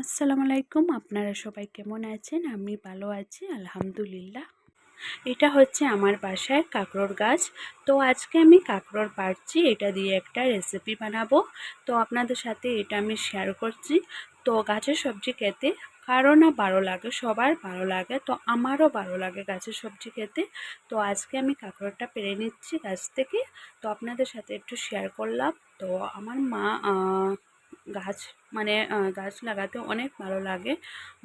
আসসালামু আলাইকুম। আপনারা সবাই কেমন আছেন? আমি ভালো আছি আলহামদুলিল্লাহ। এটা হচ্ছে আমার বাসায় কাঁকরোল গাছ। তো আজকে আমি কাঁকরোল পাড়ছি, এটা দিয়ে একটা রেসিপি বানাবো। তো আপনাদের সাথে এটা আমি শেয়ার করছি। তো গাছের সবজি খেতে কারো না ভালো লাগে, সবার ভালো লাগে। তো আমারও ভালো লাগে গাছের সবজি খেতে। তো আজকে আমি কাঁকরোলটা পেড়ে নিচ্ছি গাছ থেকে। তো আপনাদের সাথে একটু শেয়ার করলাম। তো আমার মা গাছ গাছ লাগাতে অনেক ভালো লাগে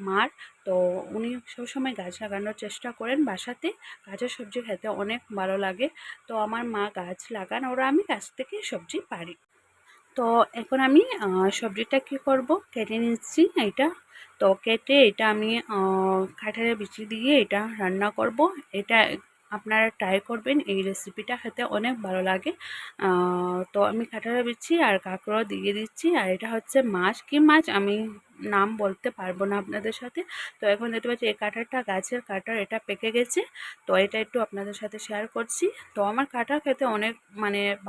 মার। তো উনি সবসময় গাছ লাগানোর চেষ্টা করেন বাসাতে। গাছের সবজি খেতে অনেক ভালো লাগে। তো আমার মা গাছ লাগান, ওরা আমি গাছ থেকে সবজি পারি। তো এখন আমি সবজিটা কি করব, কেটে নিচ্ছি এটা। তো কেটে এটা আমি কাঁঠালের বিচি দিয়ে এটা রান্না করব। এটা আপনারা ট্রাই করবেন, এই রেসিপিটা খেতে অনেক ভালো লাগে। তো আমি কাঁঠালের বিচি আর কাঁকড়া দিয়ে দিচ্ছি। আর এটা হচ্ছে মাছ, কি মাছ আমি নাম বলতে পারবো না আপনাদের সাথে। তো এখন দেখতে পাচ্ছি এই কাঁঠালটা গাছের কাঁঠাল, এটা পেকে গেছে। তো এটা একটু আপনাদের সাথে শেয়ার করছি। তো আমার কাঁঠাল খেতে অনেক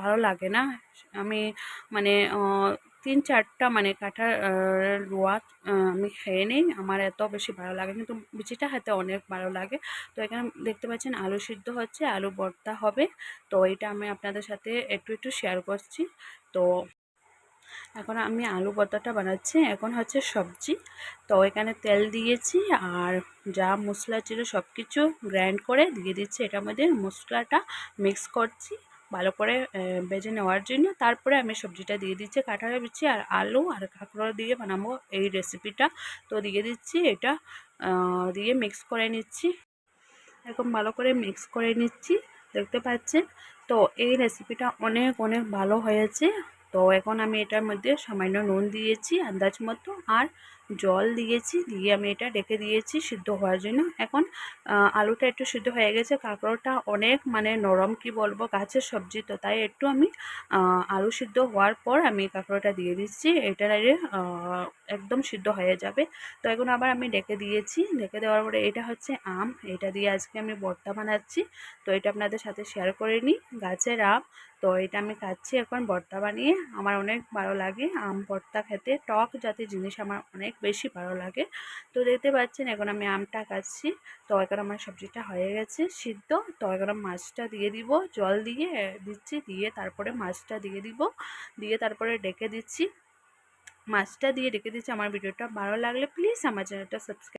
ভালো লাগে না। আমি মানে ৩-৪টা কাঁঠাল রোয়া আমি খেয়ে নিই, আমার এত বেশি ভালো লাগে, কিন্তু বিচিটা খেতে অনেক ভালো লাগে। তো এখানে দেখতে পাচ্ছেন আলু সিদ্ধ হচ্ছে, আলু ভর্তা হবে। তো এটা আমি আপনাদের সাথে একটু একটু শেয়ার করছি। তো এখন আমি আলু ভর্তাটা বানাচ্ছি। এখন হচ্ছে সবজি। তো এখানে তেল দিয়েছি, আর যা মশলা ছিল সব কিছু গ্রাইন্ড করে দিয়ে দিচ্ছি এটার মধ্যে। মশলাটা মিক্স করছি ভালো করে ভেজে নেওয়ার জন্য। তারপরে আমি সবজিটা দিয়ে দিচ্ছি, কাঁঠালের বিচি আর আলু আর কাঁকড়া দিয়ে বানাবো এই রেসিপিটা। তো দিয়ে দিচ্ছি এটা, দিয়ে মিক্স করে নিচ্ছি। এরকম ভালো করে মিক্স করে নিচ্ছি, দেখতে পাচ্ছেন। তো এই রেসিপিটা অনেক অনেক ভালো হয়েছে। তো এখন আমি এটার মধ্যে সামান্য নুন দিয়েছি আন্দাজ মতো, আর জল দিয়েছি, দিয়ে আমি এটা রেখে দিয়েছি সিদ্ধ হওয়ার জন্য। এখন আলুটা একটু সিদ্ধ হয়ে গেছে, কাঁকড়োটা অনেক নরম, কি বলবো, গাছের সবজি তো তাই একটু আমি আলু সিদ্ধ হওয়ার পর আমি কাঁকড়োটা দিয়ে দিচ্ছি। এটা একদম সিদ্ধ হয়ে যাবে। তো এখন আবার আমি ঢেকে দিয়েছি, ঢেকে দেওয়ার পরে এটা হচ্ছে আম, এটা দিয়ে আজকে আমি ভর্তা বানাচ্ছি। তো এটা আপনাদের সাথে শেয়ার করে নিই, গাছের আম। তো এটা আমি খাচ্ছি এখন ভর্তা বানিয়ে, আমার অনেক ভালো লাগে আম ভর্তা খেতে, টক জাতীয় জিনিস আমার অনেক বেশি ভালো লাগে। তো দেখতে পাচ্ছেন এখন আমি আমটা খাচ্ছি। তো এখন আমার সবজিটা হয়ে গেছে সিদ্ধ। তো এখন মাছটা দিয়ে দিব, জল দিয়ে দিচ্ছি, দিয়ে তারপরে মাছটা দিয়ে দিব, দিয়ে তারপরে ডেকে দিচ্ছি। মাছটা দিয়ে রেখে দিচ্ছি। আমার ভিডিওটা ভালো লাগলে প্লিজ আমার চ্যানেলটা সাবস্ক্রাইব